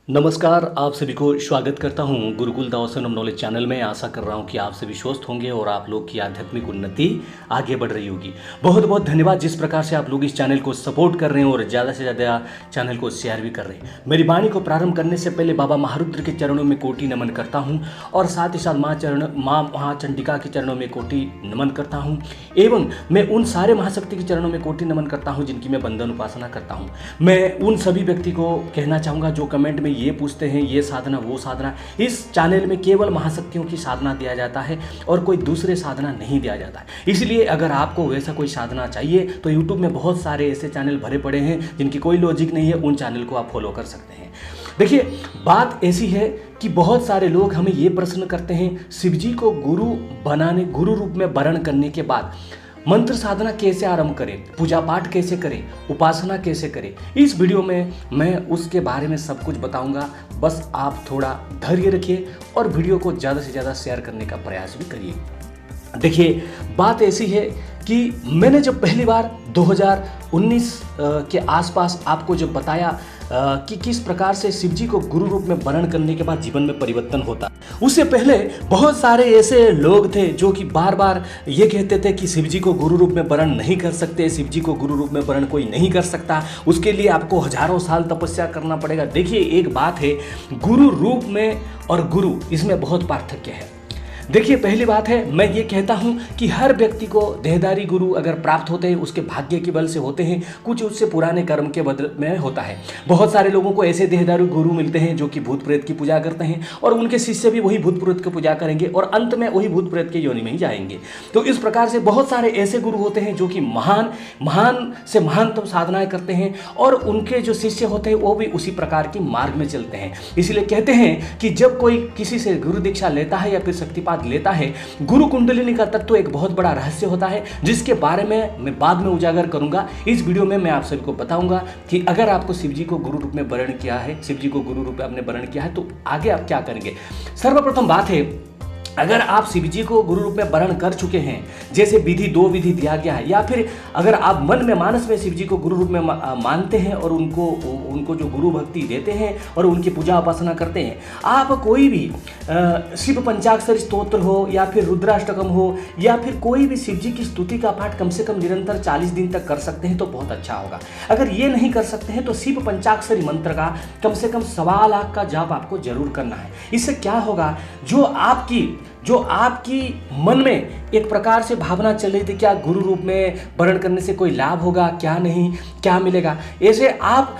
नमस्कार, आप सभी को स्वागत करता हूं गुरुकुल दावसन नॉलेज चैनल में। आशा कर रहा हूं कि आप सभी स्वस्थ होंगे और आप लोग की आध्यात्मिक उन्नति आगे बढ़ रही होगी। बहुत बहुत धन्यवाद जिस प्रकार से आप लोग इस चैनल को सपोर्ट कर रहे हैं और ज़्यादा से ज़्यादा चैनल को शेयर भी कर रहे हैं। मेरी वाणी को प्रारंभ करने से पहले बाबा महारुद्र के चरणों में कोटि नमन करता हूँ और साथ ही साथ माँ महाचंडिका के चरणों में कोटि नमन करता हूँ एवं मैं उन सारे महाशक्ति के चरणों में कोटि नमन करता हूँ जिनकी मैं बंधन उपासना करता हूँ। मैं उन सभी व्यक्ति को कहना चाहूँगा जो कमेंट में ये पूछते हैं ये साधना वो साधना, इस चैनल में केवल महाशक्तियों की साधना दिया जाता है और कोई दूसरे साधना नहीं दिया जाता है। इसलिए अगर आपको वैसा कोई साधना चाहिए तो यूट्यूब में बहुत सारे ऐसे चैनल भरे पड़े हैं जिनकी कोई लॉजिक नहीं है, उन चैनल को आप फॉलो कर सकते हैं। देखिए, बात ऐसी है कि बहुत सारे लोग हमें ये प्रश्न करते हैं, शिव जी को गुरु रूप में वर्ण करने के बाद मंत्र साधना कैसे आरंभ करें, पूजा पाठ कैसे करें, उपासना कैसे करें। इस वीडियो में मैं उसके बारे में सब कुछ बताऊंगा। बस आप थोड़ा धैर्य रखिए और वीडियो को ज़्यादा से ज़्यादा शेयर करने का प्रयास भी करिए। देखिए, बात ऐसी है कि मैंने जब पहली बार 2019 के आसपास आपको जब बताया कि किस प्रकार से शिव जी को गुरु रूप में वर्ण करने के बाद जीवन में परिवर्तन होता, उससे पहले बहुत सारे ऐसे लोग थे जो कि बार बार ये कहते थे कि शिव जी को गुरु रूप में वर्ण नहीं कर सकते, शिव जी को गुरु रूप में वर्ण कोई नहीं कर सकता, उसके लिए आपको हजारों साल तपस्या करना पड़ेगा। देखिए, एक बात है, गुरु रूप में और गुरु इसमें बहुत पार्थक्य है। देखिए, पहली बात है, मैं ये कहता हूँ कि हर व्यक्ति को देहधारी गुरु अगर प्राप्त होते हैं उसके भाग्य के बल से होते हैं, कुछ उससे पुराने कर्म के बदल में होता है। बहुत सारे लोगों को ऐसे देहधारी गुरु मिलते हैं जो कि भूत प्रेत की पूजा करते हैं और उनके शिष्य भी वही भूत प्रेत की पूजा करेंगे और अंत में वही भूत प्रेत के योनि में ही जाएंगे। तो इस प्रकार से बहुत सारे ऐसे गुरु होते हैं जो कि महान से महानतम साधनाएं करते हैं और उनके जो शिष्य होते हैं वो भी उसी प्रकार के मार्ग में चलते हैं। इसलिए कहते हैं कि जब कोई किसी से गुरु दीक्षा लेता है या फिर शक्तिपात लेता है, गुरु कुंडलिनी का तत्व एक बहुत बड़ा रहस्य होता है जिसके बारे में मैं बाद में उजागर करूंगा। इस वीडियो में मैं आप सभी को बताऊंगा कि अगर आपको शिव जी को गुरु रूप में वर्ण किया है, शिव जी को गुरु रूप में आपने वर्ण किया है तो आगे आप क्या करेंगे। सर्वप्रथम बात है, अगर आप शिव जी को गुरु रूप में वर्ण कर चुके हैं, जैसे दो विधि दिया गया है, या फिर अगर आप मन में मानस में शिव जी को गुरु रूप में मानते हैं और उनको जो गुरु भक्ति देते हैं और उनकी पूजा उपासना करते हैं, आप कोई भी शिव पंचाक्षरी स्तोत्र हो या फिर रुद्राष्टकम हो या फिर कोई भी शिव जी की स्तुति का पाठ कम से कम निरंतर 40 दिन तक कर सकते हैं तो बहुत अच्छा होगा। अगर ये नहीं कर सकते हैं तो शिव पंचाक्षरी मंत्र का कम से कम 1.25 लाख का जाप आपको जरूर करना है। इससे क्या होगा, जो आपकी मन में एक प्रकार से भावना चल रही थी, क्या गुरु रूप में वर्ण करने से कोई लाभ होगा, क्या नहीं, क्या मिलेगा, ऐसे आप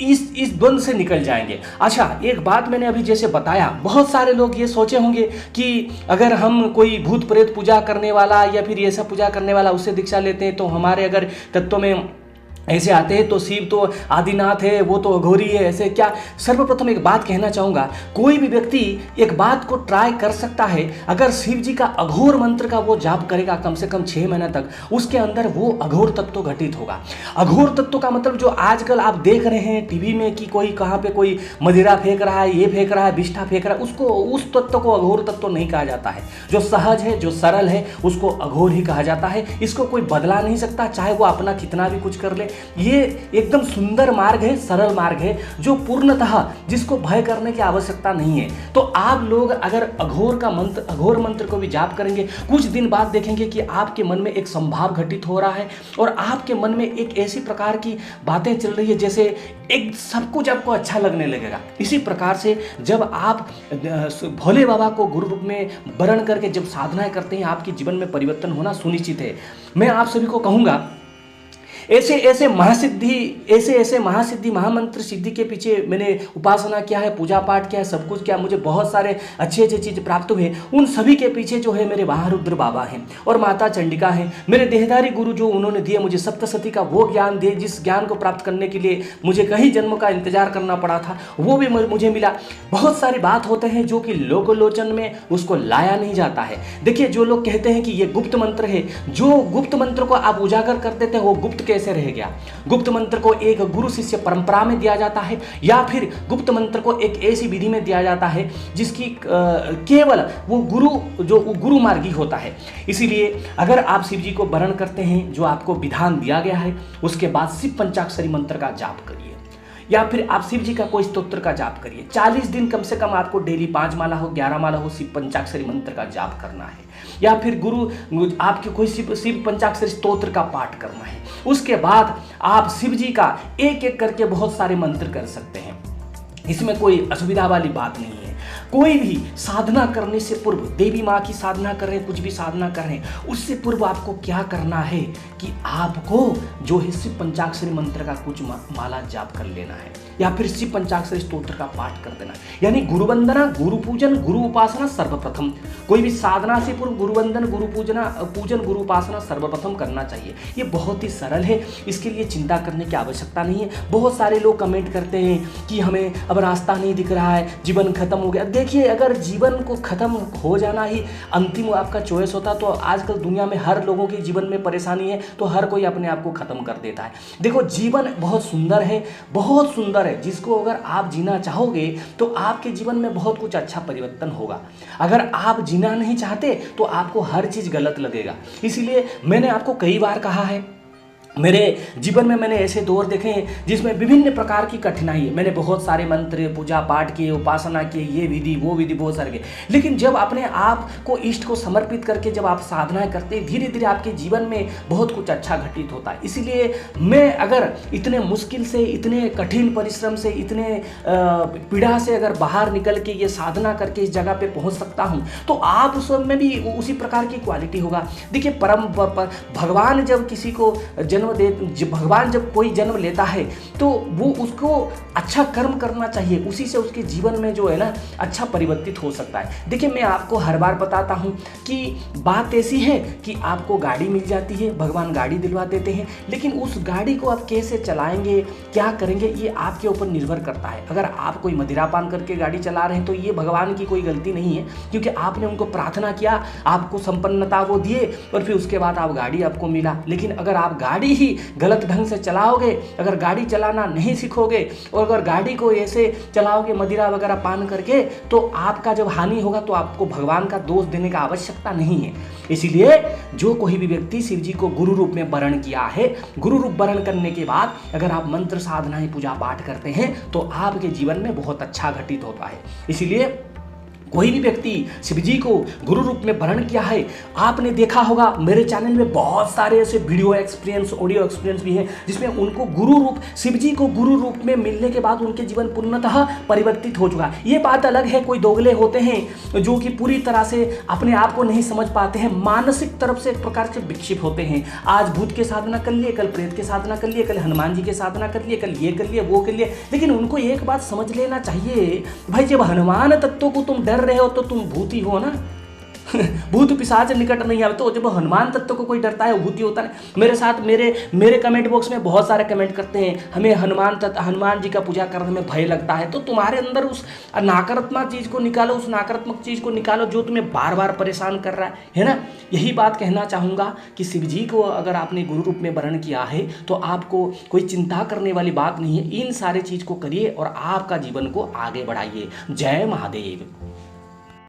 इस द्वंद से निकल जाएंगे। अच्छा, एक बात मैंने अभी जैसे बताया, बहुत सारे लोग ये सोचे होंगे कि अगर हम कोई भूत प्रेत पूजा करने वाला या फिर ये सब पूजा करने वाला उससे दीक्षा लेते हैं तो हमारे अगर तत्व में ऐसे आते हैं तो शिव तो आदिनाथ है, वो तो अघोरी है, ऐसे क्या। सर्वप्रथम एक बात कहना चाहूँगा, कोई भी व्यक्ति एक बात को ट्राई कर सकता है। अगर शिव जी का अघोर मंत्र का वो जाप करेगा कम से कम 6 महीने तक, उसके अंदर वो अघोर तत्व घटित होगा। अघोर तत्व का मतलब जो आजकल आप देख रहे हैं टीवी में कि कोई कहाँ पे कोई मदिरा फेंक रहा है, ये फेंक रहा है, बिष्ठा फेंक रहा है, उसको उस तत्व को अघोर तत्व नहीं कहा जाता है। जो सहज है, जो सरल है, उसको अघोर ही कहा जाता है। इसको कोई बदला नहीं सकता, चाहे वो अपना कितना भी कुछ कर ले। ये एकदम सुंदर मार्ग है, सरल मार्ग है, जो पूर्णतः जिसको भय करने की आवश्यकता नहीं है। तो आप लोग अगर अघोर मंत्र को भी जाप करेंगे, कुछ दिन बाद देखेंगे कि आपके मन में एक संभाव घटित हो रहा है और आपके मन में एक ऐसी प्रकार की बातें चल रही है जैसे एक सब कुछ आपको अच्छा लगने लगेगा। इसी प्रकार से जब आप भोले बाबा को गुरु रूप में वर्ण करके जब साधनाएं करते हैं, आपके जीवन में परिवर्तन होना सुनिश्चित है। मैं आप सभी को कहूँगा, ऐसे महासिद्धि महामंत्र सिद्धि के पीछे मैंने उपासना किया है, पूजा पाठ किया है, सब कुछ किया, मुझे बहुत सारे अच्छे चीज़ प्राप्त हुए। उन सभी के पीछे जो है मेरे महारुद्र बाबा हैं और माता चंडिका हैं। मेरे देहधारी गुरु जो उन्होंने दिए मुझे सप्तशती का वो ज्ञान दिए, जिस ज्ञान को प्राप्त करने के लिए मुझे कई जन्मों का इंतजार करना पड़ा था, वो भी मुझे मिला। बहुत सारी बात होते हैं जो कि लोकलोचन में उसको लाया नहीं जाता है। देखिए, जो लोग कहते हैं कि ये गुप्त मंत्र है, जो गुप्त मंत्र को आप उजागर कर देते हैं वो गुप्त कैसे रह गया। गुप्त मंत्र को एक गुरु शिष्य परंपरा में दिया जाता है या फिर गुप्त मंत्र को एक ऐसी विधि में दिया जाता है जिसकी केवल वो गुरु मार्गी होता है। इसीलिए अगर आप शिव जी को वर्ण करते हैं, जो आपको विधान दिया गया है, उसके बाद शिव पंचाक्षरी मंत्र का जाप करिए। या फिर आप शिव जी का कोई स्तोत्र का जाप करिए। 40 दिन कम से कम आपको डेली 5 माला हो, 11 माला हो, शिव पंचाक्षरी मंत्र का जाप करना है, या फिर गुरु आपके कोई शिव पंचाक्षरी स्तोत्र का पाठ करना है। उसके बाद आप शिव जी का एक एक करके बहुत सारे मंत्र कर सकते हैं, इसमें कोई असुविधा वाली बात नहीं है। कोई भी साधना करने से पूर्व, देवी माँ की साधना कर रहे हैं, कुछ भी साधना कर रहे हैं, उससे पूर्व आपको क्या करना है कि आपको जो है शिव पंचाक्षरी मंत्र का कुछ माला जाप कर लेना है, या फिर शिव पंचाक्षरी स्तोत्र का पाठ कर देना है। यानी गुरु वंदना, गुरु पूजन, गुरु उपासना सर्वप्रथम, कोई भी साधना से पूर्व गुरु वंदन, गुरु पूजन, गुरु उपासना सर्वप्रथम करना चाहिए। ये बहुत ही सरल है, इसके लिए चिंता करने की आवश्यकता नहीं है। बहुत सारे लोग कमेंट करते हैं कि हमें अब रास्ता नहीं दिख रहा है, जीवन खत्म हो गया। देखिए, अगर जीवन को खत्म हो जाना ही अंतिम आपका चॉइस होता तो आजकल दुनिया में हर लोगों के जीवन में परेशानी है, तो हर कोई अपने आप को खत्म कर देता है। देखो, जीवन बहुत सुंदर है, बहुत सुंदर है, जिसको अगर आप जीना चाहोगे तो आपके जीवन में बहुत कुछ अच्छा परिवर्तन होगा। अगर आप जीना नहीं चाहते तो आपको हर चीज़ गलत लगेगा। इसीलिए मैंने आपको कई बार कहा है, मेरे जीवन में मैंने ऐसे दौर देखे हैं जिसमें विभिन्न प्रकार की कठिनाई है। मैंने बहुत सारे मंत्र, पूजा पाठ किए, उपासना किए, ये विधि वो विधि बहुत सारे किए, लेकिन जब अपने आप को इष्ट को समर्पित करके जब आप साधनाएं करते हैं, धीरे धीरे आपके जीवन में बहुत कुछ अच्छा घटित होता है। इसीलिए मैं अगर इतने मुश्किल से, इतने कठिन परिश्रम से, इतने पीड़ा से अगर बाहर निकल के ये साधना करके इस जगह पे पहुंच सकता हूं, तो आप उस में भी उसी प्रकार की क्वालिटी होगा। देखिए, भगवान जब किसी को भगवान जब कोई जन्म लेता है तो वो उसको अच्छा कर्म करना चाहिए, उसी से उसके जीवन में जो है ना अच्छा परिवर्तित हो सकता है। देखिए, मैं आपको हर बार बताता हूँ कि बात ऐसी है कि आपको गाड़ी मिल जाती है, भगवान गाड़ी दिलवा देते हैं, लेकिन उस गाड़ी को आप कैसे चलाएंगे, क्या करेंगे, ये आपके ऊपर निर्भर करता है। अगर आप कोई मदिरा पान करके गाड़ी चला रहे हैं तो ये भगवान की कोई गलती नहीं है, क्योंकि आपने उनको प्रार्थना किया, आपको संपन्नता वो दिए और फिर उसके बाद आप गाड़ी आपको मिला। लेकिन अगर आप गाड़ी ही गलत ढंग से चलाओगे, अगर गाड़ी चलाना नहीं सीखोगे और अगर गाड़ी को ऐसे चलाओगे मदिरा वगैरह पान करके, तो आपका जब हानि होगा तो आपको भगवान का दोष देने का आवश्यकता नहीं है। इसीलिए जो कोई भी व्यक्ति शिव जी को गुरु रूप में वरण किया है, गुरु रूप वरण करने के बाद अगर आप मंत्र साधनाएं पूजा पाठ करते हैं तो आपके जीवन में बहुत अच्छा घटित होता है। इसीलिए कोई भी व्यक्ति शिव जी को गुरु रूप में वरण किया है, आपने देखा होगा मेरे चैनल में बहुत सारे ऐसे वीडियो एक्सपीरियंस, ऑडियो एक्सपीरियंस भी हैं जिसमें उनको गुरु रूप, शिव जी को गुरु रूप में मिलने के बाद उनके जीवन पूर्णतः परिवर्तित हो चुका है। ये बात अलग है, कोई दोगले होते हैं जो कि पूरी तरह से अपने आप को नहीं समझ पाते हैं, मानसिक तरफ से एक प्रकार से विक्षिप्त होते हैं। आज भूत के साधना कर लिए, कल प्रेत के साधना कर लिए, कल हनुमान जी के साधना कर लिए, कल ये कर लिए, वो कर लिए। लेकिन उनको एक बात समझ लेना चाहिए, भाई जब हनुमान तत्व को तुम डर रहे हो तो तुम भूती हो ना। भूत पिशाच निकट नहीं आवे। तो जब हनुमान तत्व को कोई डरता है, भूती होता है। मेरे साथ मेरे कमेंट बॉक्स में बहुत सारे कमेंट करते हैं, हमें हनुमान जी का पूजा करने में भय लगता है। तो तुम्हारे अंदर उस नकारात्मक चीज को निकालो, उस नकारात्मक चीज को निकालो जो तुम्हें बार बार परेशान कर रहा है ना। यही बात कहना चाहूँगा कि शिव जी को अगर आपने गुरु रूप में वरण किया है तो आपको कोई चिंता करने वाली बात नहीं है। इन सारे चीज को करिए और आपका जीवन को आगे बढ़ाइए। जय महादेव।